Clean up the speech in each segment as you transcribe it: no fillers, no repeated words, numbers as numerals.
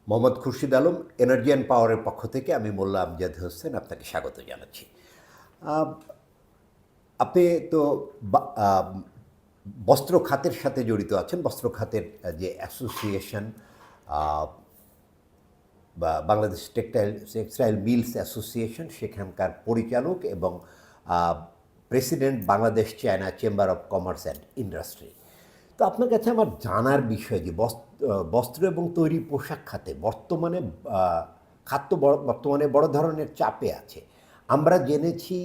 Mohammad Khurshid Alam, energy and পাওয়ারের পক্ষ থেকে আমি মোল্লা আমজাদ হোসেন আপনাকে স্বাগত জানাচ্ছি। আহ, আপনি তো বস্ত্র খাতের সাথে জড়িত আছেন। বস্ত্র খাতের যে অ্যাসোসিয়েশন বা বাংলাদেশ টেক্সটাইল মিলস অ্যাসোসিয়েশন, সেখানকার পরিচালক এবং president Bangladesh China chamber of commerce and industry. তো আপনার কাছে আমার জানার বিষয় যে বস্ত্র এবং তৈরি পোশাক খাতে বর্তমানে বর্তমানে বড় ধরনের চাপে আছে। আমরা জেনেছি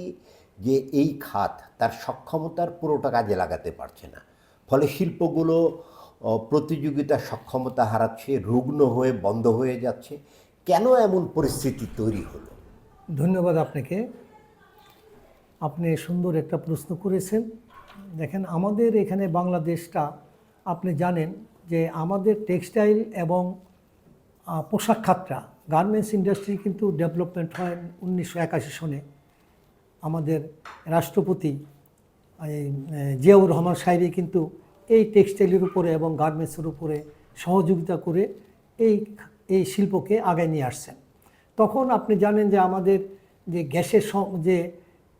যে এই খাত তার সক্ষমতার পুরোটা কাজে লাগাতে পারছে না, ফলে শিল্পগুলো প্রতিযোগিতার সক্ষমতা হারাচ্ছে, রুগ্ন হয়ে বন্ধ হয়ে যাচ্ছে। কেন এমন পরিস্থিতি তৈরি হলো? ধন্যবাদ আপনাকে। আপনি সুন্দর একটা প্রশ্ন করেছেন। দেখেন, আমাদের এখানে বাংলাদেশটা আপনি জানেন যে আমাদের টেক্সটাইল এবং পোশাক খাতটা, গার্মেন্টস ইন্ডাস্ট্রি কিন্তু ডেভেলপমেন্ট হয় 1981 সনে। আমাদের রাষ্ট্রপতি জিয়াউর রহমান সাহেবই কিন্তু এই টেক্সটাইলের উপরে এবং গার্মেন্টসের উপরে সহযোগিতা করে এই শিল্পকে আগায় নিয়ে আসছেন। তখন আপনি জানেন যে আমাদের যে গ্যাসের যে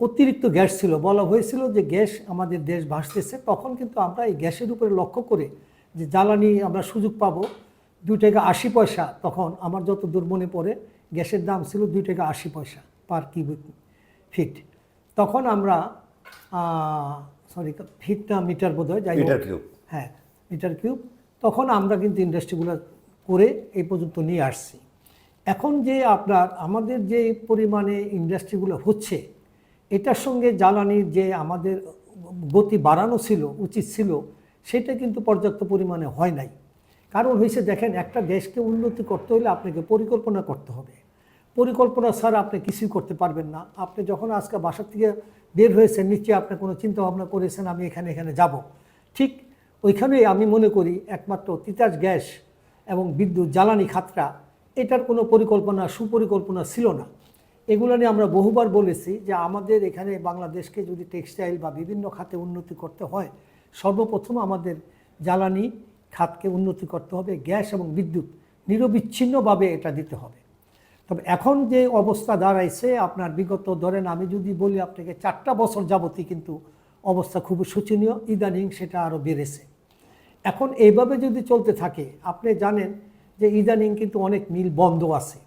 অতিরিক্ত গ্যাস ছিল, বলা হয়েছিল যে গ্যাস আমাদের দেশ ভাসতেছে, তখন কিন্তু আমরা এই গ্যাসের উপরে লক্ষ্য করে যে জ্বালানি আমরা সুযোগ পাবো 2 টাকা 80 পয়সা। তখন আমার যতদূর মনে পড়ে গ্যাসের দাম ছিল 2 টাকা 80 পয়সা পার কিউবিক ফিট। তখন আমরা ফিট না মিটার বোধ হয়, যাই হোক, হ্যাঁ মিটার কিউব। তখন আমরা কিন্তু ইন্ডাস্ট্রিগুলো করে এই পর্যন্ত নিয়ে আসছি। এখন যে আমাদের যে পরিমাণে ইন্ডাস্ট্রিগুলো হচ্ছে, এটার সঙ্গে জ্বালানির যে আমাদের গতি বাড়ানো ছিল, উচিত ছিল, সেটা কিন্তু পর্যাপ্ত পরিমাণে হয় নাই। কারণ হয়েছে, দেখেন, একটা দেশকে উন্নতি করতে হলে আপনাকে পরিকল্পনা করতে হবে। পরিকল্পনা ছাড়া আপনি কিছুই করতে পারবেন না। আপনি যখন আজকে বাসার থেকে বের হয়েছেন, নিশ্চয়ই আপনি কোনো চিন্তা ভাবনা করেছেন আমি এখানে যাব। ঠিক ওইখানেই আমি মনে করি একমাত্র তিতাস গ্যাস এবং বিদ্যুৎ জ্বালানি খাতটা, এটার কোনো সুপরিকল্পনা ছিল না। এগুলো নিয়ে আমরা বহুবার বলেছি যে আমাদের এখানে বাংলাদেশকে যদি টেক্সটাইল বা বিভিন্ন খাতে উন্নতি করতে হয়, সর্বপ্রথম আমাদের জ্বালানি খাতকে উন্নতি করতে হবে, গ্যাস এবং বিদ্যুৎ নিরবিচ্ছিন্নভাবে এটা দিতে হবে। তবে এখন যে অবস্থা দাঁড়াইছে, আপনার বিগত ধরেন আমি যদি বলি আপনাকে 4টা বছর যাবতই কিন্তু অবস্থা খুব শোচনীয়, ইদানিং সেটা আরও বেড়েছে। এখন এইভাবে যদি চলতে থাকে, আপনি জানেন যে ইদানিং কিন্তু অনেক মিল বন্ধ আছে,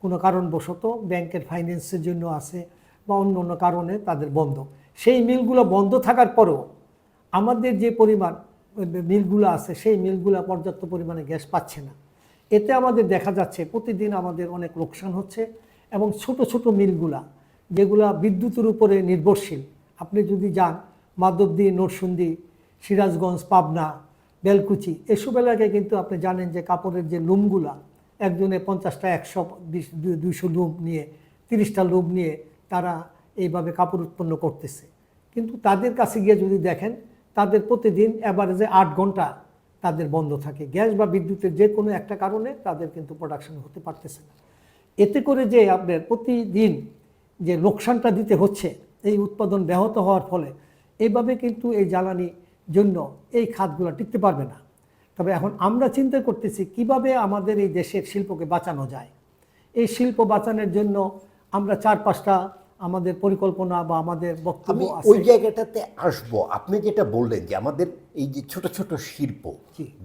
কোনো কারণবশত ব্যাংকের ফাইন্যান্সের জন্য আছে বা অন্য অন্য কারণে তাদের বন্ধ। সেই মিলগুলো বন্ধ থাকার পরেও আমাদের যে পরিমাণ মিলগুলো আছে, সেই মিলগুলো পর্যাপ্ত পরিমাণে গ্যাস পাচ্ছে না। এতে আমাদের দেখা যাচ্ছে প্রতিদিন আমাদের অনেক লোকসান হচ্ছে। এবং ছোট ছোট মিলগুলা যেগুলা বিদ্যুতের উপরে নির্ভরশীল, আপনি যদি যান মাধবদী, নরসিংদী, সিরাজগঞ্জ, পাবনা, বেলকুচি, এসব এলাকায় কিন্তু আপনি জানেন যে কাপড়ের যে লুমগুলা, একজনে 50টা 100-200 লুম নিয়ে, 30টা লুম নিয়ে তারা এইভাবে কাপড় উৎপন্ন করতেছে। কিন্তু তাদের কাছে গিয়ে যদি দেখেন, তাদের প্রতিদিন অ্যাভারেজে 8 ঘন্টা তাদের বন্ধ থাকে। গ্যাস বা বিদ্যুতের যে কোনো একটা কারণে তাদের কিন্তু প্রোডাকশন হতে পারতেছে না। এতে করে যে আপনার প্রতিদিন যে লোকসানটা দিতে হচ্ছে, এই উৎপাদন ব্যাহত হওয়ার ফলে এইভাবে কিন্তু এই জ্বালানি জন্য এই খাতগুলো টিকতে পারবে না। তবে এখন আমরা চিন্তা করতেছি কিভাবে আমাদের এই দেশের শিল্পকে বাঁচানো যায়। এই শিল্প বাঁচানোর জন্য আমরা 4-5টা আমাদের পরিকল্পনা বা আমাদের বক্তব্য আছে। ওই জায়গাটাতে আসবো। আপনি যেটা বললেন যে আমাদের এই যে ছোট ছোট শিল্প,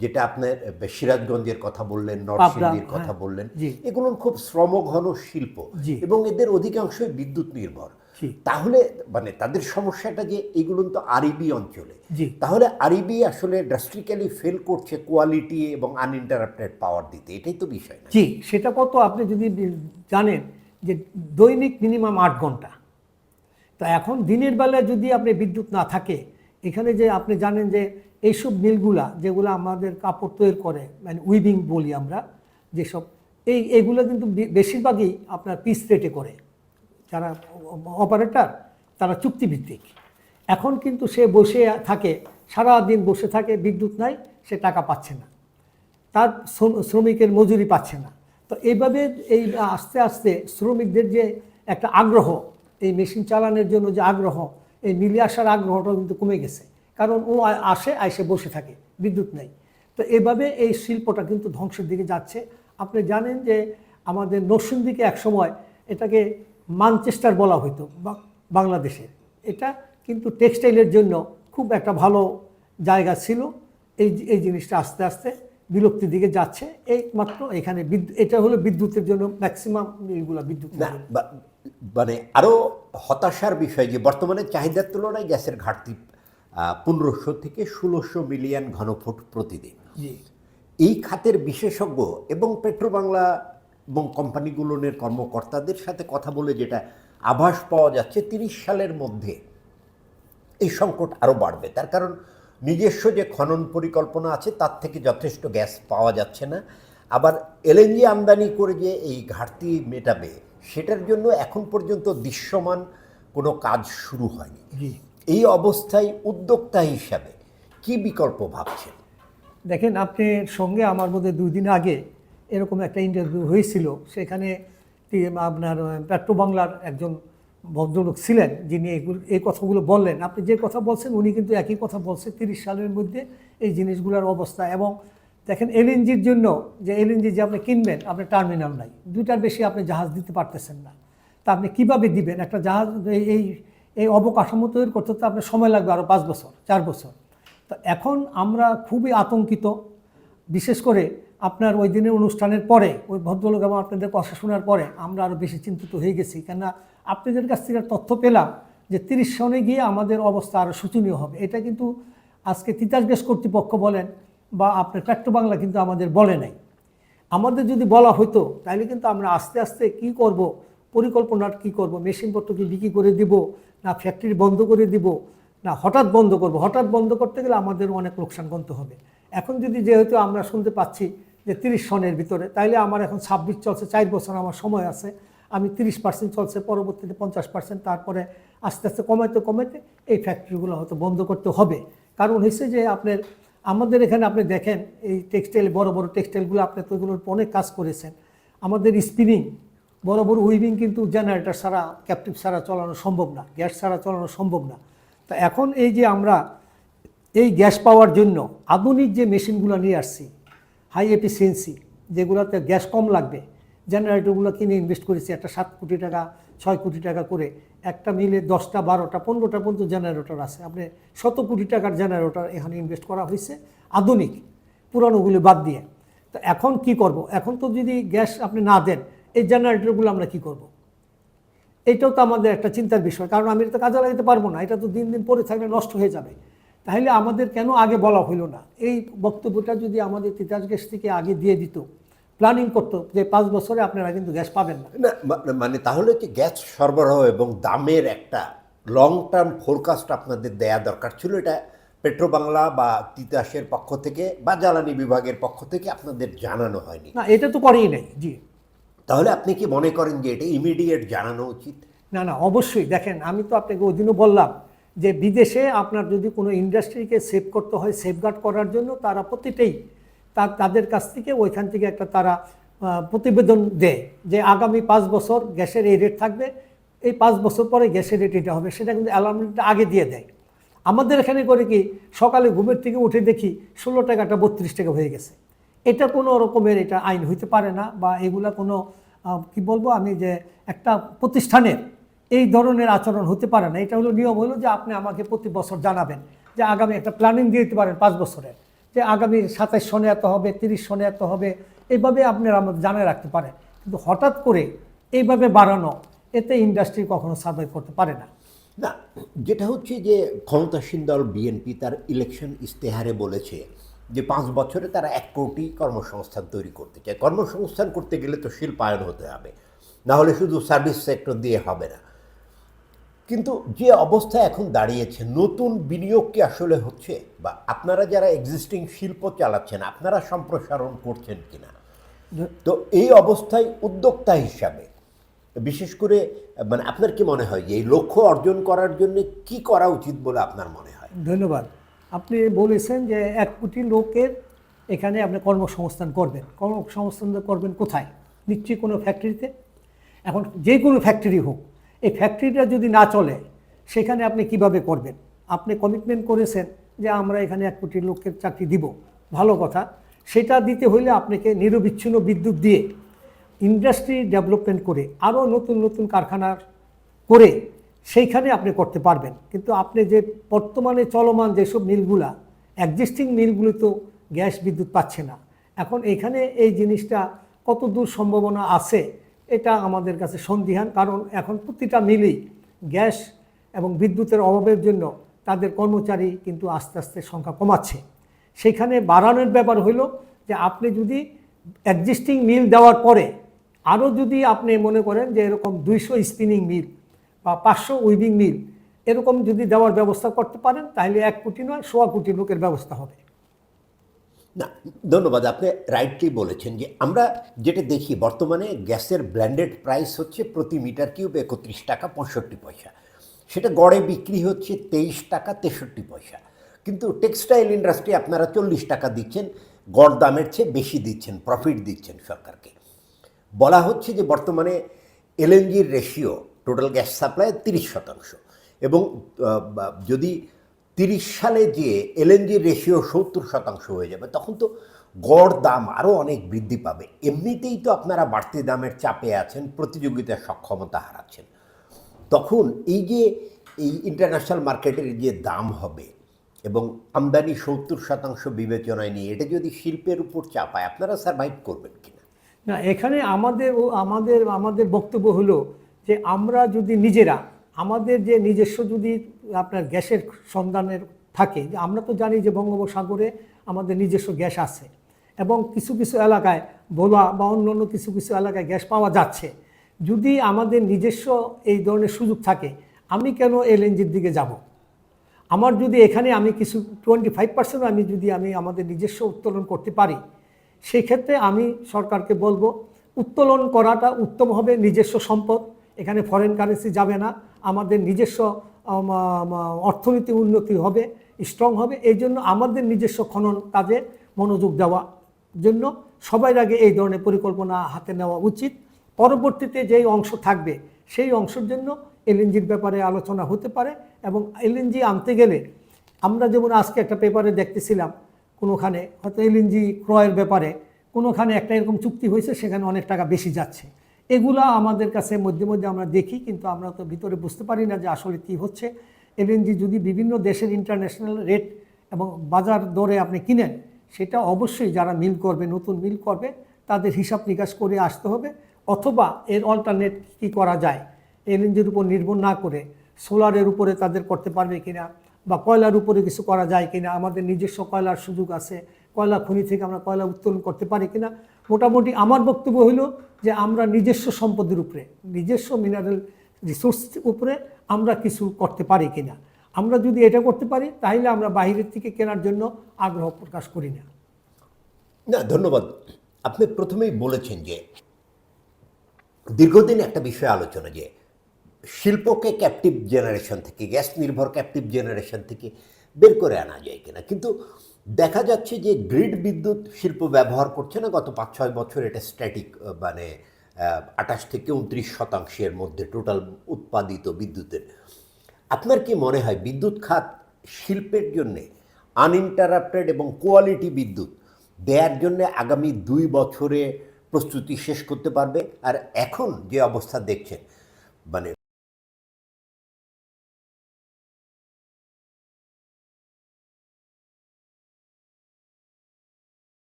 যেটা আপনার সিরাজগঞ্জের কথা বললেন, নরসিংদীর কথা বললেন, এগুলো খুব শ্রমঘন শিল্প এবং এদের অধিকাংশই বিদ্যুৎ নির্ভর। তাহলে মানে তাদের সমস্যাটা যে এগুলো তো আরইবি অঞ্চলে, তাহলে আরইবি আসলে ড্রাস্টিক্যালি ফেল করছে কোয়ালিটি এবং আনইন্টারাপ্টেড পাওয়ার দিতে। এটাই তো বিষয় না? জি, সেটা কত আপনি যদি জানেন যে দৈনিক মিনিমাম 8 ঘন্টা। তো এখন দিনের বেলায় যদি আপনি বিদ্যুৎ না থাকে, এখানে যে আপনি জানেন যে এইসব মিলগুলা যেগুলো আমাদের কাপড় তৈরি করে, মানে উইভিং বলি আমরা যেসব, এইগুলো কিন্তু বেশিরভাগই আপনার পিস রেটে করে। যারা অপারেটর তারা চুক্তিভিত্তিক। এখন কিন্তু সে বসে থাকে, সারাদিন বসে থাকে, বিদ্যুৎ নাই, সে টাকা পাচ্ছে না, তার শ্রমিকের মজুরি পাচ্ছে না। তো এইভাবে এই আস্তে আস্তে শ্রমিকদের যে একটা আগ্রহ, এই মেশিন চালানোর জন্য যে আগ্রহ, এই মিলে আসার আগ্রহটা কিন্তু কমে গেছে। কারণ ও আইসে বসে থাকে, বিদ্যুৎ নেই। তো এভাবে এই শিল্পটা কিন্তু ধ্বংসের দিকে যাচ্ছে। আপনি জানেন যে আমাদের নরসিংদীকে একসময় এটাকে ম্যানচেস্টার বলা হতো বাংলাদেশের। এটা কিন্তু টেক্সটাইলের জন্য খুব একটা ভালো জায়গা ছিল। এই জিনিসটা আস্তে আস্তে বিলুপ্তির দিকে যাচ্ছে। একমাত্র এখানে এটা হলো বিদ্যুতের জন্য ম্যাক্সিমাম এইগুলো বিদ্যুৎ না মানে আরও হতাশার বিষয় যে বর্তমানে চাহিদার তুলনায় গ্যাসের ঘাটতি 1500 থেকে 1600 মিলিয়ন ঘনফুট প্রতিদিন। এই খাতের বিশেষজ্ঞ এবং পেট্রোবাংলা এবং কোম্পানিগুলোর কর্মকর্তাদের সাথে কথা বলে যেটা আভাস পাওয়া যাচ্ছে 30 সালের মধ্যে এই সংকট আরও বাড়বে। তার কারণ নিজস্ব যে খনন পরিকল্পনা আছে তার থেকে যথেষ্ট গ্যাস পাওয়া যাচ্ছে না। আবার এলএনজি আমদানি করে যে এই ঘাটতি মেটাবে সেটার জন্য এখন পর্যন্ত দৃশ্যমান কোনো কাজ শুরু হয়নি। এই অবস্থায় উদ্যোক্তা হিসাবে কি বিকল্প ভাবছেন? দেখেন, আপনার সঙ্গে আমার বোধহয় 2 দিন আগে এরকম একটা ইন্টারভিউ হয়েছিল। সেখানে আপনার পেট্রোবাংলার একজন ভদ্রলোক ছিলেন যিনি এই কথাগুলো বললেন। আপনি যে কথা বলছেন উনি কিন্তু একই কথা বলছে। 30 সালের মধ্যে এই জিনিসগুলোর অবস্থা। এবং দেখেন এলএনজির জন্য যে এলএনজি যে আপনি কিনবেন, আপনার টার্মিনাল নাই, 2টার বেশি আপনি জাহাজ দিতে পারতেছেন না। তা আপনি কীভাবে দিবেন একটা জাহাজ? এই অবকাঠামো তৈরি করতে তো আপনার সময় লাগবে আরও 5 বছর 4 বছর। তো এখন আমরা খুবই আতঙ্কিত। বিশেষ করে আপনার ওই দিনের অনুষ্ঠানের পরে ওই ভদ্রলোক এবং আপনাদের কথা শোনার পরে আমরা আরও বেশি চিন্তিত হয়ে গেছি। কেননা আপনাদের কাছ থেকে তথ্য পেলাম যে 30 সনে গিয়ে আমাদের অবস্থা আরও শোচনীয় হবে। এটা কিন্তু আজকে তিতাস গ্যাস কর্তৃপক্ষ বলেন বা আপনার পেট্রোবাংলা কিন্তু আমাদের বলে নাই। আমাদের যদি বলা হতো তাহলে কিন্তু আমরা আস্তে আস্তে কি করব, পরিকল্পনার কি করব, মেশিনপত্র কি বিক্রি করে দিব, না ফ্যাক্টরি বন্ধ করে দিব, না হঠাৎ বন্ধ করব। হঠাৎ বন্ধ করতে গেলে আমাদের অনেক লোকসান গুনতে হবে। এখন যদি যেহেতু আমরা শুনতে পাচ্ছি যে 30 সনের ভিতরে, তাইলে আমার এখন 26 চলছে, 4 বছর আমার সময় আছে। আমি 30% চলছে, পরবর্তীতে 50%, তারপরে আস্তে আস্তে কমাইতে এই ফ্যাক্টরিগুলো হয়তো বন্ধ করতে হবে। কারণ হচ্ছে যে আমাদের এখানে আপনি দেখেন এই টেক্সটাইল বড় বড় টেক্সটাইলগুলো আপনি তো এগুলোর অনেক কাজ করেছেন। আমাদের স্পিনিং, বড় বড় উইভিং কিন্তু জেনারেটর ছাড়া, ক্যাপটিভ ছাড়া চালানো সম্ভব না, গ্যাস ছাড়া চালানো সম্ভব না। তা এখন এই যে আমরা এই গ্যাস পাওয়ার জন্য আধুনিক যে মেশিনগুলো নিয়ে আসছি, হাই এফিসিয়েন্সি, যেগুলোতে গ্যাস কম লাগবে, জেনারেটরগুলো কিনে ইনভেস্ট করেছি একটা 7 কোটি টাকা 6 কোটি টাকা করে। একটা মিলে 10টা 12টা 15টা পর্যন্ত জেনারেটর আছে। আপনি 100 কোটি টাকার জেনারেটর এখানে ইনভেস্ট করা হয়েছে আধুনিক, পুরানোগুলি বাদ দিয়ে। তো এখন কি করব? এখন তো যদি গ্যাস আপনি না দেন, এই জেনারেটরগুলো আমরা কি করব? এটাও তো আমাদের একটা চিন্তার বিষয়। কারণ আমি এটা কাজে লাগাতে পারবো না, এটা তো দিন দিন পরে থাকলে নষ্ট হয়ে যাবে। তাহলে আমাদের কেন আগে বলা হইল না? এই বক্তব্যটা যদি আমাদের তিতাস গ্যাস থেকে আগে দিয়ে দিত, প্ল্যানিং করতো যে 5 বছরে আপনারা কিন্তু গ্যাস পাবেন না। মানে তাহলে কি গ্যাস সরবরাহ এবং দামের একটা লং টার্ম ফোরকাস্ট আপনাদের দেয়া দরকার ছিল। এটা পেট্রোবাংলা বা তিতাসের পক্ষ থেকে বা জ্বালানি বিভাগের পক্ষ থেকে আপনাদের জানানো হয়নি? না, এটা তো করেই নাই। জি। তাহলে আপনি কি মনে করেন যে এটা ইমিডিয়েট জানানো উচিত? না, অবশ্যই। দেখেন, আমি তো আপনাকে ওই দিনও বললাম যে বিদেশে আপনার যদি কোনো ইন্ডাস্ট্রিকে সেভ করতে হয়, সেফগার্ড করার জন্য তারা প্রতিটাই তাদের কাছ থেকে ওইখান থেকে একটা তারা প্রতিবেদন দেয় যে আগামী 5 বছর গ্যাসের এই রেট থাকবে, এই 5 বছর পরে গ্যাসের রেট এটা হবে। সেটা কিন্তু অ্যালার্মটা আগে দিয়ে দেয়। আমাদের এখানে করে কি সকালে ঘুমের থেকে উঠে দেখি 16 টাকাটা 32 টাকা হয়ে গেছে। এটা কোনো রকমের এটা আইন হইতে পারে না, বা এগুলা কোনো কি বলবো আমি, যে একটা প্রতিষ্ঠানের এই ধরনের আচরণ হতে পারে না। এটা হলো নিয়ম, হলো যে আপনি আমাকে প্রতি বছর জানাবেন যে আগামী একটা প্ল্যানিং দিয়ে দিতে পারেন 5 বছরের, যে আগামী 27 সনে এত হবে, 30 সনে এত হবে, এইভাবে আপনারা আমাদের জানিয়ে রাখতে পারেন। কিন্তু হঠাৎ করে এইভাবে বাড়ানো, এতে ইন্ডাস্ট্রি কখনো সার্ভাইভ করতে পারে না। না, যেটা হচ্ছে যে ক্ষমতাসীন দল বিএনপি তার ইলেকশন ইস্তেহারে বলেছে যে 5 বছরে তারা 1 কোটি কর্মসংস্থান তৈরি করতে চায়। কর্মসংস্থান করতে গেলে তো শিল্পায়ন হতে হবে, না হলে শুধু সার্ভিস সেক্টর দিয়ে হবে না। কিন্তু যে অবস্থা এখন দাঁড়িয়েছে, নতুন বিনিয়োগ কি আসলে হচ্ছে? বা আপনারা যারা এক্সিস্টিং শিল্প চালাচ্ছেন আপনারা সম্প্রসারণ করছেন কিনা? তো এই অবস্থায় উদ্যোক্তা হিসাবে বিশেষ করে মানে আপনার কি মনে হয় যে এই লক্ষ্য অর্জন করার জন্য কি করা উচিত বলে আপনার মনে হয়? ধন্যবাদ। আপনি বলেছেন যে 1 কোটি লোকের এখানে আপনি কর্মসংস্থান করবেন। কর্মসংস্থান করবেন কোথায়? নিশ্চয়ই কোনো ফ্যাক্টরিতে। এখন যে কোনো ফ্যাক্টরি হোক, এই ফ্যাক্টরিটা যদি না চলে সেখানে আপনি কিভাবে করবেন? আপনি কমিটমেন্ট করেছেন যে আমরা এখানে 1 কোটি লোকের চাকরি দিব, ভালো কথা। সেটা দিতে হইলে আপনাকে নিরবিচ্ছিন্ন বিদ্যুৎ দিয়ে ইন্ডাস্ট্রি ডেভেলপমেন্ট করে আরও নতুন নতুন কারখানা করে সেইখানে আপনি করতে পারবেন। কিন্তু আপনি যে বর্তমানে চলমান যেসব মিলগুলা, এক্সিস্টিং মিলগুলো তো গ্যাস বিদ্যুৎ পাচ্ছে না। এখন এখানে এই জিনিসটা কত দূর সম্ভাবনা আছে এটা আমাদের কাছে সন্দিহান, কারণ এখন প্রতিটা মিলেই গ্যাস এবং বিদ্যুতের অভাবের জন্য তাদের কর্মচারী কিন্তু আস্তে আস্তে সংখ্যা কমাচ্ছে। সেখানে বাড়ানোর ব্যাপার হলো যে আপনি যদি এক্সিস্টিং মিল দেওয়ার পরে আরও যদি আপনি মনে করেন যে এরকম 200 স্পিনিং মিল বা 500 উইভিং মিল এরকম যদি দেওয়ার ব্যবস্থা করতে পারেন, তাহলে 1 কোটি নয় 1.25 কোটি লোকের ব্যবস্থা হবে। না, ধন্যবাদ। আপনি রাইটলি বলেছেন যে আমরা যেটা দেখি বর্তমানে গ্যাসের ব্ল্যান্ডেড প্রাইস হচ্ছে প্রতি মিটার কিউব 31 টাকা 65 পয়সা, সেটা গড়ে বিক্রি হচ্ছে 23 টাকা 63 পয়সা। কিন্তু টেক্সটাইল ইন্ডাস্ট্রি আপনারা 40 টাকা দিচ্ছেন, গড় দামের চেয়ে বেশি দিচ্ছেন, প্রফিট দিচ্ছেন সরকারকে। বলা হচ্ছে যে বর্তমানে এলএনজির রেশিও টোটাল গ্যাস সাপ্লাই 30%, এবং যদি 30 সালে যে এলএনজির রেশিও 70% হয়ে যাবে, তখন তো গড় দাম আরও অনেক বৃদ্ধি পাবে। এমনিতেই তো আপনারা বাড়তি দামের চাপে আছেন, প্রতিযোগিতার সক্ষমতা হারাচ্ছেন। তখন এই যে এই ইন্টারন্যাশনাল মার্কেটের যে দাম হবে এবং আমদানি 70% বিবেচনায় নিয়ে এটা যদি শিল্পের উপর চাপায়, আপনারা সার্ভাইভ করবেন কিনা? না, এখানে আমাদের বক্তব্য হলো যে আমরা যদি নিজেরা আমাদের যে নিজস্ব যদি আপনার গ্যাসের সন্ধানের থাকে, যে আমরা তো জানি যে বঙ্গোপসাগরে আমাদের নিজস্ব গ্যাস আছে এবং কিছু কিছু এলাকায় ভোলা বা অন্যান্য কিছু কিছু এলাকায় গ্যাস পাওয়া যাচ্ছে। যদি আমাদের নিজস্ব এই ধরনের সুযোগ থাকে, আমি কেন এলএনজির দিকে যাব? আমার যদি এখানে আমি কিছু 25% আমি আমাদের নিজস্ব উত্তোলন করতে পারি, সেই ক্ষেত্রে আমি সরকারকে বলবো উত্তোলন করাটা উত্তম হবে। নিজস্ব সম্পদ, এখানে ফরেন কারেন্সি যাবে না, আমাদের নিজস্ব অর্থনীতি উন্নতি হবে, স্ট্রং হবে। এই জন্য আমাদের নিজস্ব খনন কাজে মনোযোগ দেওয়া জন্য সবার আগে এই ধরনের পরিকল্পনা হাতে নেওয়া উচিত। পরবর্তীতে যেই অংশ থাকবে সেই অংশের জন্য এলএনজির ব্যাপারে আলোচনা হতে পারে। এবং এলএনজি আনতে গেলে আমরা যেমন আজকে একটা পেপারে দেখতেছিলাম, কোনোখানে হয়তো এলএনজি ক্রয়ের ব্যাপারে কোনোখানে একটা এরকম চুক্তি হয়েছে, সেখানে অনেক টাকা বেশি যাচ্ছে। এগুলা আমাদের কাছে মধ্যে মধ্যে আমরা দেখি, কিন্তু আমরা তো ভিতরে বুঝতে পারি না যে আসলে কী হচ্ছে। এলএনজি যদি বিভিন্ন দেশের ইন্টারন্যাশনাল রেট এবং বাজার দরে আপনি কিনেন, সেটা অবশ্যই যারা মিল করবে, নতুন মিল করবে, তাদের হিসাব নিকাশ করে আসতে হবে। অথবা এর অল্টারনেট কী করা যায়, এলএনজির উপর নির্ভর না করে সোলারের উপরে তাদের করতে পারবে কিনা, বা কয়লার উপরে কিছু করা যায় কিনা। আমাদের নিজস্ব কয়লার সুযোগ আছে, কয়লা খনি থেকে আমরা কয়লা উত্তোলন করতে পারি কিনা। মোটামুটি আমার বক্তব্য হলো যে আমরা নিজস্ব সম্পদের উপরে, নিজস্ব মিনারেল রিসোর্স উপরে আমরা কিছু করতে পারি কিনা। আমরা যদি এটা করতে পারি, তাহলে আমরা বাইরের থেকে কেনার জন্য আগ্রহ প্রকাশ করি না। না, ধন্যবাদ। আপনি প্রথমেই বলেছেন যে দীর্ঘদিন একটা বিষয় আলোচনা, যে শিল্পকে ক্যাপটিভ জেনারেশন থেকে, গ্যাস নির্ভর ক্যাপটিভ জেনারেশন থেকে বের করে আনা যায় কিনা। কিন্তু দেখা যাচ্ছে যে গ্রিড বিদ্যুৎ শিল্প ব্যবহার করছে না গত 5-6 বছর। এটা স্ট্যাটিক, মানে 28 থেকে 29% মধ্যে টোটাল উৎপাদিত বিদ্যুতের। আপনার কি মনে হয় বিদ্যুৎ খাত শিল্পের জন্যে আনইন্টারাপ্টেড এবং কোয়ালিটি বিদ্যুৎ দেওয়ার জন্য আগামী 2 বছরে প্রস্তুতি শেষ করতে পারবে? আর এখন যে অবস্থা দেখছেন, মানে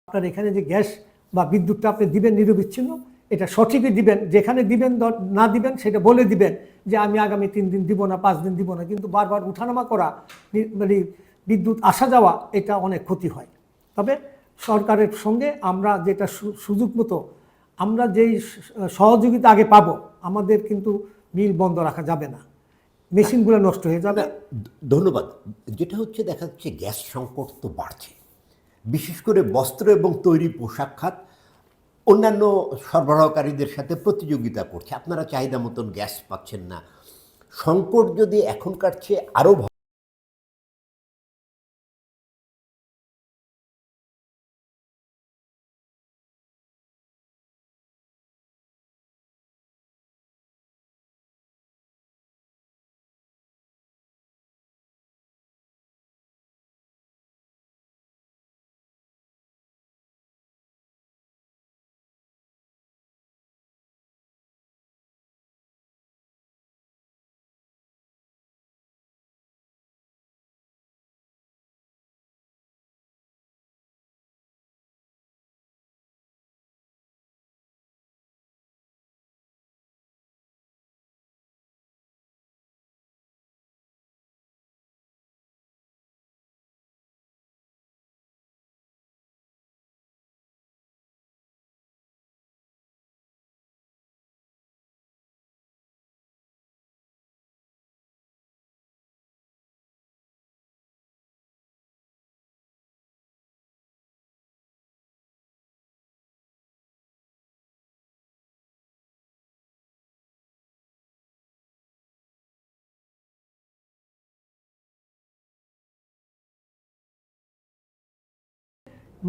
আপনার এখানে যে গ্যাস বা বিদ্যুৎটা আপনি দিবেন নিরবিচ্ছিন্ন, এটা সঠিকই দিবেন, যেখানে দিবেন না দিবেন সেটা বলে দিবেন যে আমি আগামী 3 দিন দিব না, 5 দিন দিব না। কিন্তু বারবার উঠানামা করা, মানে বিদ্যুৎ আসা যাওয়া, এটা অনেক ক্ষতি হয়। তবে সরকারের সঙ্গে আমরা যেটা সুযোগ মতো আমরা যেই সহযোগিতা আগে পাবো, আমাদের কিন্তু মিল বন্ধ রাখা যাবে না, মেশিনগুলো নষ্ট হয়ে যাবে। ধন্যবাদ। যেটা হচ্ছে দেখা যাচ্ছে গ্যাস সংকট তো বাড়ছে, বিশেষ করে বস্ত্র এবং তৈরি পোশাক খাত অন্যান্য সরবরাহকারীদের সাথে প্রতিযোগিতা করছে, আপনারা চাহিদা মতন গ্যাস পাচ্ছেন না। সংকট যদি এখনকার চেয়ে আরও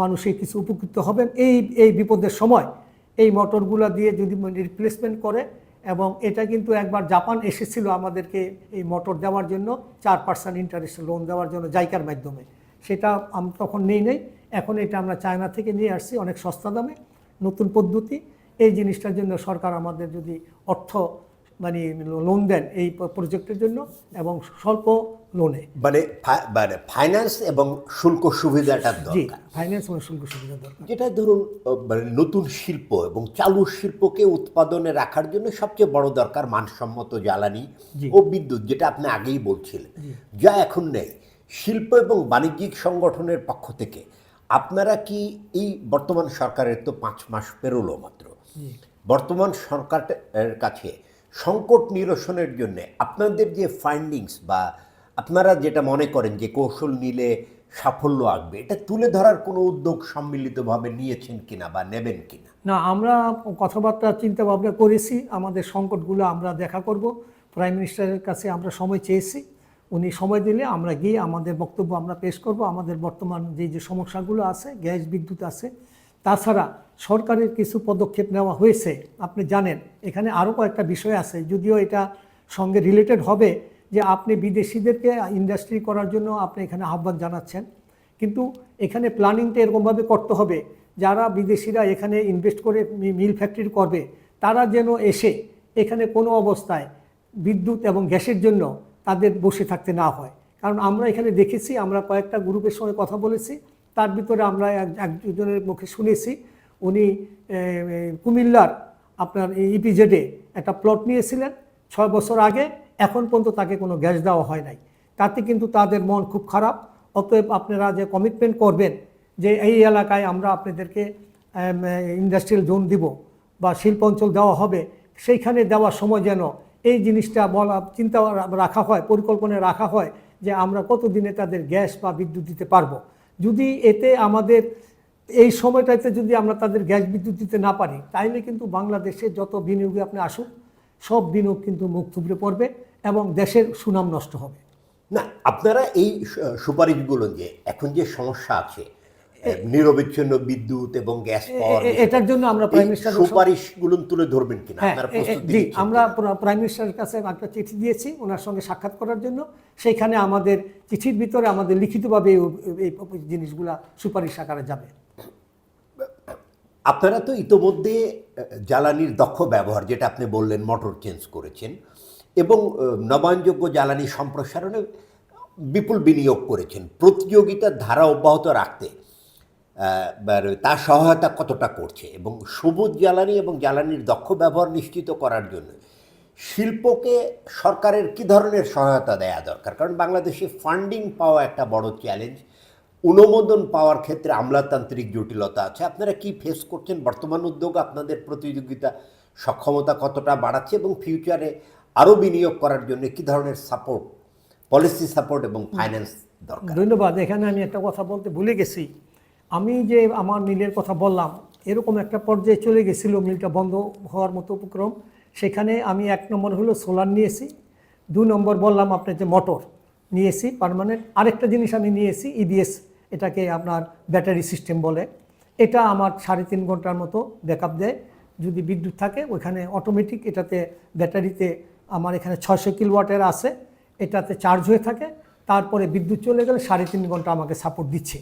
মানুষের কিছু উপকৃত হবেন এই বিপদের সময়। এই মোটরগুলো দিয়ে যদি রিপ্লেসমেন্ট করে, এবং এটা কিন্তু একবার জাপান এসেছিল আমাদেরকে এই মোটর দেওয়ার জন্য 4% ইন্টারেস্ট লোন দেওয়ার জন্য জাইকার মাধ্যমে, সেটা আমরা তখন নেই। এখন এটা আমরা চায়না থেকে নিয়ে আসছি অনেক সস্তা দামে, নতুন পদ্ধতি। এই জিনিসটার জন্য সরকার আমাদের যদি অর্থ মানে লোন দেন এই প্রজেক্টের জন্য, এবং স্বল্প লোনে, মানে ফাইন্যান্স এবং শুল্ক সুবিধাটার দরকার। ফাইন্যান্স এবং শুল্ক সুবিধা দরকার। যেটা ধরুন মানে নতুন শিল্প এবং চালু শিল্পকে উৎপাদনে রাখার জন্য সবচেয়ে বড় দরকার মানসম্মত জ্বালানি ও বিদ্যুৎ, যেটা আপনি আগেই বলছিলেন, যা এখন নেই। শিল্প এবং বাণিজ্যিক সংগঠনের পক্ষ থেকে আপনারা কি এই বর্তমান সরকারের তো 5 মাস পেরোলো মাত্র, বর্তমান সরকারের কাছে সংকট নিরসনের জন্য আপনাদের যে ফাইন্ডিংস বা আপনারা যেটা মনে করেন যে কৌশল নিলে সাফল্য আসবে, এটা তুলে ধরার কোনো উদ্যোগ সম্মিলিতভাবে নিয়েছেন কিনা বা নেবেন কিনা? না, আমরা কথাবার্তা চিন্তা ভাবনা করেছি, আমাদের সংকটগুলো আমরা দেখা করব। প্রাইম মিনিস্টারের কাছে আমরা সময় চেয়েছি, উনি সময় দিলে আমরা গিয়ে আমাদের বক্তব্য আমরা পেশ করব। আমাদের বর্তমান যে সমস্যাগুলো আছে, গ্যাস বিদ্যুৎ আছে, তাছাড়া সরকারের কিছু পদক্ষেপ নেওয়া হয়েছে। আপনি জানেন এখানে আরও কয়েকটা বিষয় আছে, যদিও এটা সঙ্গে রিলেটেড হবে, যে আপনি বিদেশিদেরকে ইন্ডাস্ট্রি করার জন্য আপনি এখানে আহ্বান জানাচ্ছেন, কিন্তু এখানে প্ল্যানিংটা এরকমভাবে করতে হবে যারা বিদেশিরা এখানে ইনভেস্ট করে মিল ফ্যাক্টরি করবে, তারা যেন এসে এখানে কোনো অবস্থায় বিদ্যুৎ এবং গ্যাসের জন্য তাদের বসে থাকতে না হয়। কারণ আমরা এখানে দেখেছি, আমরা কয়েকটা গ্রুপের সঙ্গে কথা বলেছি, তার ভিতরে আমরা একজনের মুখে শুনেছি, উনি কুমিল্লার আপনার ইপিজেডে একটা প্লট নিয়েছিলেন 6 বছর আগে, এখন পর্যন্ত তাকে কোনো গ্যাস দেওয়া হয় নাই। তাতে কিন্তু তাদের মন খুব খারাপ। অতএব আপনারা যে কমিটমেন্ট করবেন যে এই এলাকায় আমরা আপনাদেরকে ইন্ডাস্ট্রিয়াল জোন দিব বা শিল্প অঞ্চল দেওয়া হবে, সেইখানে দেওয়ার সময় যেন এই জিনিসটা চিন্তা রাখা হয়, পরিকল্পনায় রাখা হয় যে আমরা কতদিনে তাদের গ্যাস বা বিদ্যুৎ দিতে পারবো। যদি এতে আমাদের এই সময়টাতে যদি আমরা তাদের গ্যাস বিদ্যুৎ দিতে না পারি, তাইলে কিন্তু বাংলাদেশে যত বিনিয়োগে আপনি আসুন, সব বিনিয়োগ কিন্তু মুখ থুবড়ে পড়বে এবং দেশের সুনাম নষ্ট হবে। না, আপনারা এই সুপারিশগুলো যে এখন যে সমস্যা আছে, নিরবিচ্ছিন্ন বিদ্যুৎ এবং গ্যাস পাওয়ার, এটার জন্য আমরা প্রাইম মিনিস্টার সুপারিশগুলো তুলে ধরবেন কিনা? জি, আমরা প্রাইম মিনিস্টারের কাছে একটা চিঠি দিয়েছি ওনার সঙ্গে সাক্ষাৎ করার জন্য। সেইখানে আমাদের চিঠির ভিতরে আমাদের লিখিতভাবে এই জিনিসগুলা সুপারিশ আকারে যাবে। আপনারা তো ইতোমধ্যে জ্বালানির দক্ষ ব্যবহার, যেটা আপনি বললেন, মোটর চেঞ্জ করেছেন এবং নবায়নযোগ্য জ্বালানি সম্প্রসারণে বিপুল বিনিয়োগ করেছেন। প্রতিযোগিতার ধারা অব্যাহত রাখতে তার সহায়তা কতটা করছে, এবং সবুজ জ্বালানি এবং জ্বালানির দক্ষ ব্যবহার নিশ্চিত করার জন্য শিল্পকে সরকারের কী ধরনের সহায়তা দেওয়া দরকার? কারণ বাংলাদেশে ফান্ডিং পাওয়া একটা বড় চ্যালেঞ্জ, অনুমোদন পাওয়ার ক্ষেত্রে আমলাতান্ত্রিক জটিলতা আছে। আপনারা কি ফেস করছেন? বর্তমান উদ্যোগ আপনাদের প্রতিযোগিতা সক্ষমতা কতটা বাড়াচ্ছে, এবং ফিউচারে আরও বিনিয়োগ করার জন্য কী ধরনের সাপোর্ট, পলিসি সাপোর্ট এবং ফাইন্যান্স দরকার? ধন্যবাদ। এখানে আমি একটা কথা বলতে ভুলে গেছি। আমি যে আমার মিলের কথা বললাম, এরকম একটা পর্যায়ে চলে গেছিল মিলটা বন্ধ হওয়ার মতো উপক্রম। সেখানে আমি 1 নম্বর হলো সোলার নিয়েছি, 2 নম্বর বললাম আপনার যে মোটর নিয়েছি পার্মানেন্ট, আরেকটা জিনিস আমি নিয়েছি ইবিএস, এটাকে আপনার ব্যাটারি সিস্টেম বলে। এটা আমার 3.5 ঘন্টার মতো ব্যাকআপ দেয়। যদি বিদ্যুৎ থাকে ওইখানে অটোমেটিক, এটাতে ব্যাটারিতে আমার এখানে 600 কিলোওয়াটের আছে, এটাতে চার্জ হয়ে থাকে, তারপরে বিদ্যুৎ চলে গেলে 3.5 ঘন্টা আমাকে সাপোর্ট দিচ্ছে।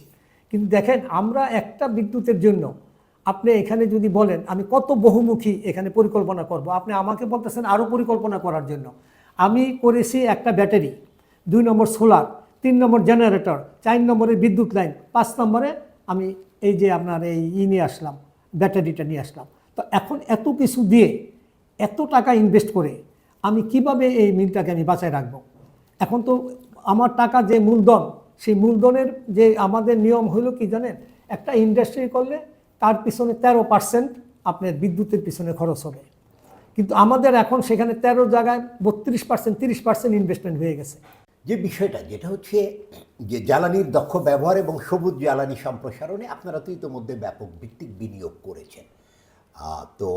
কিন্তু দেখেন, আমরা একটা বিদ্যুতের জন্য আপনি এখানে যদি বলেন আমি কত বহুমুখী এখানে পরিকল্পনা করব, আপনি আমাকে বলতেছেন আরও পরিকল্পনা করার জন্য। আমি করেছি একটা ব্যাটারি, 2 নম্বর সোলার, 3 নম্বর জেনারেটর, 4 নম্বরে বিদ্যুৎ লাইন, 5 নম্বরে আমি এই যে আপনার এই নিয়ে আসলাম, ব্যাটারিটা নিয়ে আসলাম। তো এখন এত কিছু দিয়ে এত টাকা ইনভেস্ট করে আমি কিভাবে এই মিলটাকে আমি বাঁচায় রাখবো? এখন তো আমার টাকা যে মূলধন, সেই মূলধনের যে আমাদের নিয়ম হলো কি জানেন, একটা ইন্ডাস্ট্রি করলে তার পিছনে 13% আপনার বিদ্যুতের পিছনে খরচ হবে। কিন্তু আমাদের এখন সেখানে 13 জায়গায় 32%, 30% ইনভেস্টমেন্ট হয়ে গেছে। যে বিষয়টা যেটা হচ্ছে যে জ্বালানির দক্ষ ব্যবহার এবং সবুজ জ্বালানি সম্প্রসারণে আপনারা তো ইতিমধ্যে ব্যাপক ভিত্তিক বিনিয়োগ করেছেন। তো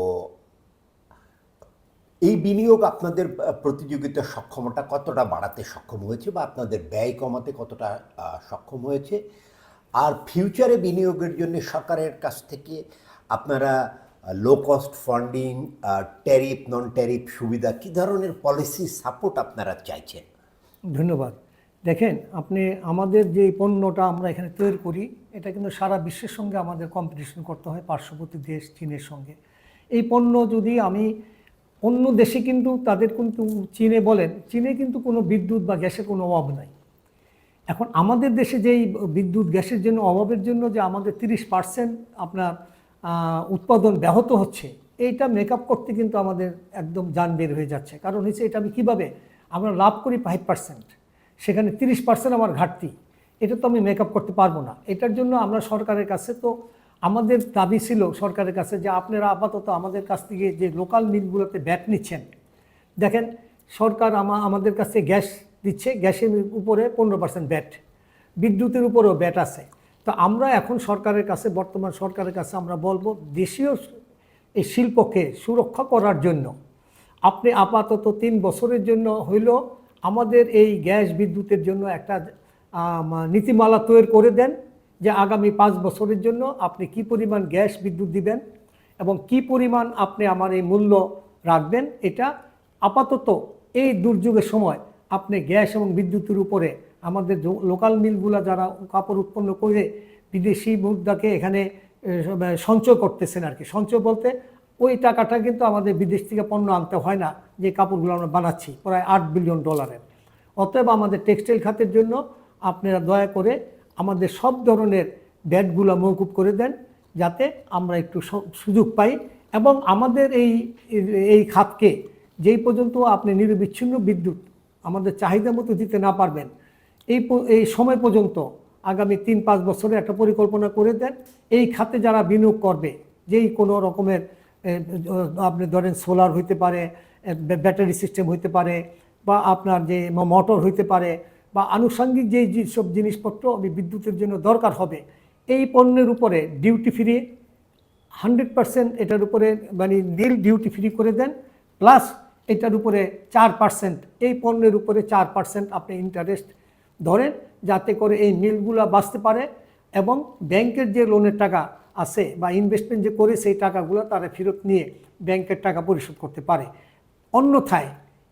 এই বিনিয়োগ আপনাদের প্রতিযোগিতার সক্ষমতা কতটা বাড়াতে সক্ষম হয়েছে, বা আপনাদের ব্যয় কমাতে কতটা সক্ষম হয়েছে? আর ফিউচারে বিনিয়োগের জন্য সরকারের কাছ থেকে আপনারা লো কস্ট ফান্ডিং, ট্যারিফ, নন ট্যারিফ সুবিধা, কী ধরনের পলিসি সাপোর্ট আপনারা চাইছেন? ধন্যবাদ। দেখেন, আপনি আমাদের যে পণ্যটা আমরা এখানে তৈরি করি, এটা কিন্তু সারা বিশ্বের সঙ্গে আমাদের কম্পিটিশন করতে হয়, পার্শ্ববর্তী দেশ চীনের সঙ্গে। এই পণ্য যদি আমি অন্য দেশে, কিন্তু তাদের কিন্তু চীনে বলেন, চীনে কিন্তু কোনো বিদ্যুৎ বা গ্যাসের কোনো অভাব নাই। এখন আমাদের দেশে যেই বিদ্যুৎ গ্যাসের জন্য অভাবের জন্য যে আমাদের 30% আপনার উৎপাদন ব্যাহত হচ্ছে, এইটা মেকআপ করতে কিন্তু আমাদের একদম জান বের হয়ে যাচ্ছে। কারণ হচ্ছে এটা আমি কীভাবে, আমরা লাভ করি 5%, সেখানে 30% আমার ঘাটতি, এটা তো আমি মেকআপ করতে পারবো না। এটার জন্য আমরা সরকারের কাছে, তো আমাদের দাবি ছিল সরকারের কাছে যে আপনারা আপাতত আমাদের কাছ থেকে যে লোকাল মিলগুলোতে ব্যাট নিচ্ছেন, দেখেন সরকার আমাদের কাছে গ্যাস দিচ্ছে, গ্যাসের উপরে 15% ব্যাট, বিদ্যুতের উপরেও ব্যাট আছে। তো আমরা এখন সরকারের কাছে, বর্তমান সরকারের কাছে আমরা বলবো, দেশীয় এই শিল্পকে সুরক্ষা করার জন্য আপনি আপাতত 3 বছরের জন্য হইল আমাদের এই গ্যাস বিদ্যুতের জন্য একটা নীতিমালা তৈরি করে দেন, যে আগামী 5 বছরের জন্য আপনি কি পরিমাণ গ্যাস বিদ্যুৎ দিবেন এবং কি পরিমাণ আপনি আমার এই মূল্য রাখবেন। এটা আপাতত এই দুর্যোগের সময় আপনি গ্যাস এবং বিদ্যুতের উপরে আমাদের লোকাল মিলগুলো যারা কাপড় উৎপন্ন করে বিদেশি মুদ্রাকে এখানে সঞ্চয় করতেছেন আর কি। সঞ্চয় বলতে ওই টাকাটা কিন্তু আমাদের বিদেশ থেকে পণ্য আনতে হয় না, যে কাপড়গুলো আমরা বানাচ্ছি প্রায় $8 বিলিয়ন। অতএব আমাদের টেক্সটাইল খাতের জন্য আপনারা দয়া করে আমাদের সব ধরনের ব্যাটগুলো মওকুফ করে দেন, যাতে আমরা একটু সুযোগ পাই, এবং আমাদের এই খাতকে যেই পর্যন্ত আপনি নিরবিচ্ছিন্ন বিদ্যুৎ আমাদের চাহিদা মতো দিতে না পারবেন, এই সময় পর্যন্ত আগামী 3-5 বছরে একটা পরিকল্পনা করে দেন। এই খাতে যারা বিনিয়োগ করবে, যেই কোনো রকমের আপনি ধরেন সোলার হইতে পারে, ব্যাটারি সিস্টেম হইতে পারে, বা আপনার যে মোটর হইতে পারে, বা আনুষঙ্গিক যেই সব জিনিসপত্র বিদ্যুতের জন্য দরকার হবে, এই পণ্যের উপরে ডিউটি ফ্রি 100%, এটার উপরে মানে নীল ডিউটি ফ্রি করে দেন। প্লাস এটার উপরে 4%, এই পণ্যের উপরে 4% আপনি ইন্টারেস্ট ধরেন, যাতে করে এই মিলগুলো বাঁচতে পারে এবং ব্যাংকের যে লোনের টাকা আছে বা ইনভেস্টমেন্ট যে করে সেই টাকাগুলো তারা ফেরত নিয়ে ব্যাংকের টাকা পরিশোধ করতে পারে। অন্যথায়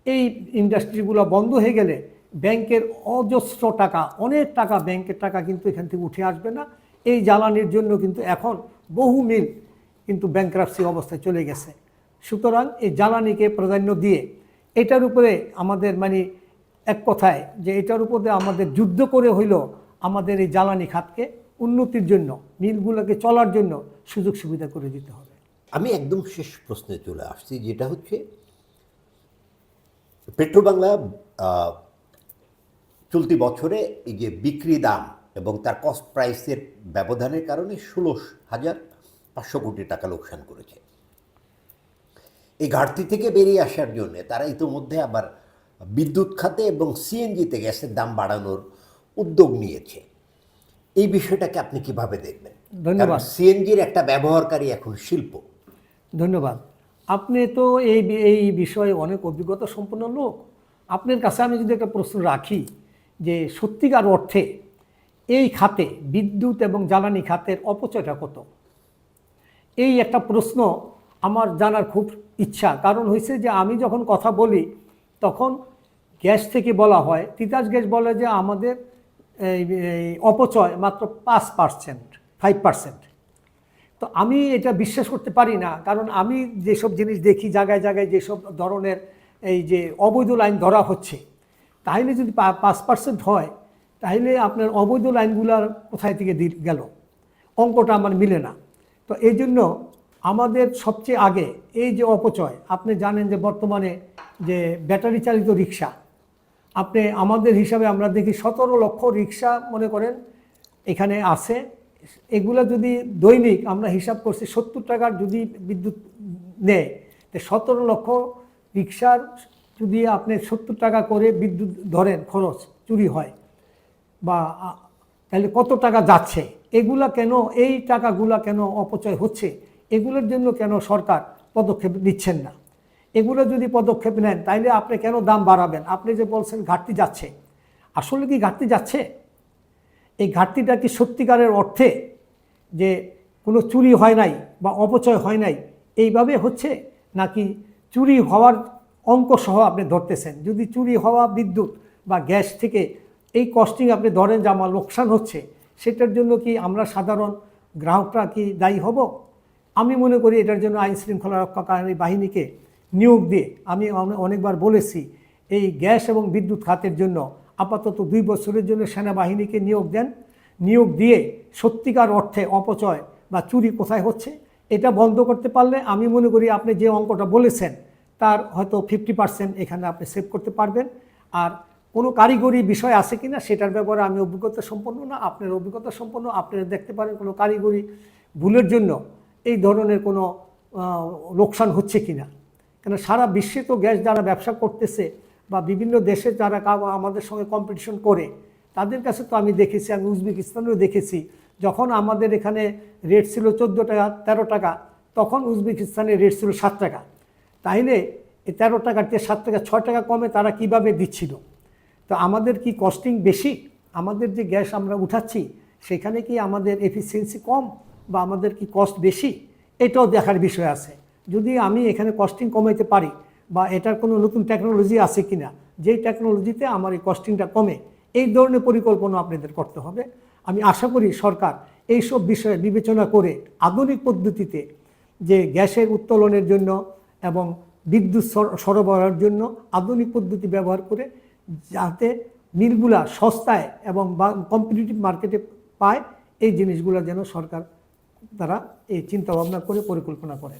এই ইন্ডাস্ট্রিগুলো বন্ধ হয়ে গেলে ব্যাংকের অজস্র টাকা, অনেক টাকা, ব্যাংকের টাকা কিন্তু এখান থেকে উঠে আসবে না। এই জ্বালানির জন্য কিন্তু এখন বহু মিল কিন্তু ব্যাংক্রাপসি অবস্থায় চলে গেছে। সুতরাং এই জ্বালানিকে প্রাধান্য দিয়ে এটার উপরে আমাদের মানে এক কথায় যে এটার উপরে আমাদের যুদ্ধ করে হইল আমাদের এই জ্বালানি খাতকে উন্নতির জন্য, মিলগুলোকে চলার জন্য সুযোগ সুবিধা করে দিতে হবে। আমি একদম শেষ প্রশ্নে চলে আসছি, যেটা হচ্ছে পেট্রোবাংলা চলতি বছরে এই যে বিক্রি দাম এবং তার কস্ট প্রাইসের ব্যবধানের কারণে 16,500 কোটি টাকা লোকসান করেছে। এই ঘাটতি থেকে বেরিয়ে আসার জন্য তারা ইতোমধ্যে আবার বিদ্যুৎ খাতে এবং সিএনজিতে গ্যাসের দাম বাড়ানোর উদ্যোগ নিয়েছে। এই বিষয়টাকে আপনি কিভাবে দেখবেন? ধন্যবাদ। সিএনজির একটা ব্যবহারকারী এখন শিল্প। ধন্যবাদ। আপনি তো এই বিষয়ে অনেক অভিজ্ঞতা সম্পন্ন লোক। আপনার কাছে আমি যদি একটা প্রশ্ন রাখি যে সত্যিকার অর্থে এই খাতে, বিদ্যুৎ এবং জ্বালানি খাতের অপচয়টা কত, এই একটা প্রশ্ন আমার জানার খুব ইচ্ছা। কারণ হয়েছে যে আমি যখন কথা বলি তখন গ্যাস থেকে বলা হয়, তিতাস গ্যাস বলে যে আমাদের এই অপচয় মাত্র 5%, 5%। তো আমি এটা বিশ্বাস করতে পারি না, কারণ আমি যেসব জিনিস দেখি জায়গায় জায়গায় যেসব ধরনের এই যে অবৈধ লাইন ধরা হচ্ছে, তাহলে যদি 5% হয় তাহলে আপনার অবৈধ লাইনগুলার কোথায় থেকে গেল, অঙ্কটা আমার মিলে না। তো এই জন্য আমাদের সবচেয়ে আগে এই যে অপচয়, আপনি জানেন যে বর্তমানে যে ব্যাটারি চালিত রিক্সা, আপনি আমাদের হিসাবে আমরা দেখি 17 লক্ষ রিক্সা মনে করেন এখানে আছে। এগুলো যদি দৈনিক আমরা হিসাব করছি 70 টাকার যদি বিদ্যুৎ নেয়, তো 17 লক্ষ রিক্সার যদি আপনি 70 টাকা করে বিদ্যুৎ ধরেন খরচ চুরি হয়, বা তাহলে কত টাকা যাচ্ছে, এগুলা কেন, এই টাকাগুলা কেন অপচয় হচ্ছে, এগুলোর জন্য কেন সরকার পদক্ষেপ নিচ্ছেন না? এগুলো যদি পদক্ষেপ নেন তাইলে আপনি কেন দাম বাড়াবেন? আপনি যে বলছেন ঘাটতি যাচ্ছে, আসলে কি ঘাটতি যাচ্ছে? এই ঘাটতিটা কি সত্যিকারের অর্থে যে কোনো চুরি হয় নাই বা অপচয় হয় নাই এইভাবে হচ্ছে, নাকি চুরি হওয়ার অঙ্ক সহ আপনি ধরতেছেন? যদি চুরি হওয়া বিদ্যুৎ বা গ্যাস থেকে এই কস্টিং আপনি ধরেন যে আমার লোকসান হচ্ছে, সেটার জন্য কি আমরা সাধারণ গ্রাহকরা কি দায়ী হব? আমি মনে করি এটার জন্য আইন শৃঙ্খলা রক্ষাকারী বাহিনীকে নিয়োগ দিয়ে, আমি অনেকবার বলেছি এই গ্যাস এবং বিদ্যুৎ খাতের জন্য আপাতত 2 বছরের জন্য সেনাবাহিনীকে নিয়োগ দেন। নিয়োগ দিয়ে সত্যিকার অর্থে অপচয় বা চুরি কোথায় হচ্ছে এটা বন্ধ করতে পারলে আমি মনে করি আপনি যে অঙ্কটা বলেছেন তার হয়তো 50% এখানে আপনি সেভ করতে পারবেন। আর কোনো কারিগরি বিষয় আছে কিনা সেটার ব্যাপারে আমি অভিজ্ঞতা সম্পন্ন না, আপনার অভিজ্ঞতা সম্পন্ন, আপনারা দেখতে পারেন কোনো কারিগরি ভুলের জন্য এই ধরনের কোনো লোকসান হচ্ছে কিনা। কেন সারা বিশ্বে তো গ্যাস যারা ব্যবসা করতেছে বা বিভিন্ন দেশে যারা আমাদের সঙ্গে কম্পিটিশন করে, তাদের কাছে তো আমি দেখেছি, আমি উজবেকিস্তানেও দেখেছি, যখন আমাদের এখানে রেট ছিল 14 টাকা 13 টাকা, তখন উজবেকিস্তানের রেট ছিল 7 টাকা। তাইলে এই 13 টাকার থেকে 7 টাকা 6 টাকা কমে তারা কিভাবে দিচ্ছিল? তো আমাদের কি কস্টিং বেশি? আমাদের যে গ্যাস আমরা উঠাচ্ছি সেখানে কি আমাদের এফিসিয়েন্সি কম বা আমাদের কি কস্ট বেশি? এটাও দেখার বিষয় আছে। যদি আমি এখানে কস্টিং কমাইতে পারি বা এটার কোনো নতুন টেকনোলজি আছে কিনা, যেই টেকনোলজিতে আমার এই কস্টিংটা কমে, এই ধরনের পরিকল্পনা আপনাদের করতে হবে। আমি আশা করি সরকার এইসব বিষয়ে বিবেচনা করে আধুনিক পদ্ধতিতে যে গ্যাসের উত্তোলনের জন্য এবং বিদ্যুৎ সরবরাহের জন্য আধুনিক পদ্ধতি ব্যবহার করে যাতে মিলগুলা সস্তায় এবং কম্পিটিটিভ মার্কেটে পায়, এই জিনিসগুলো যেন সরকার তারা এই চিন্তা ভাবনা করে পরিকল্পনা করে।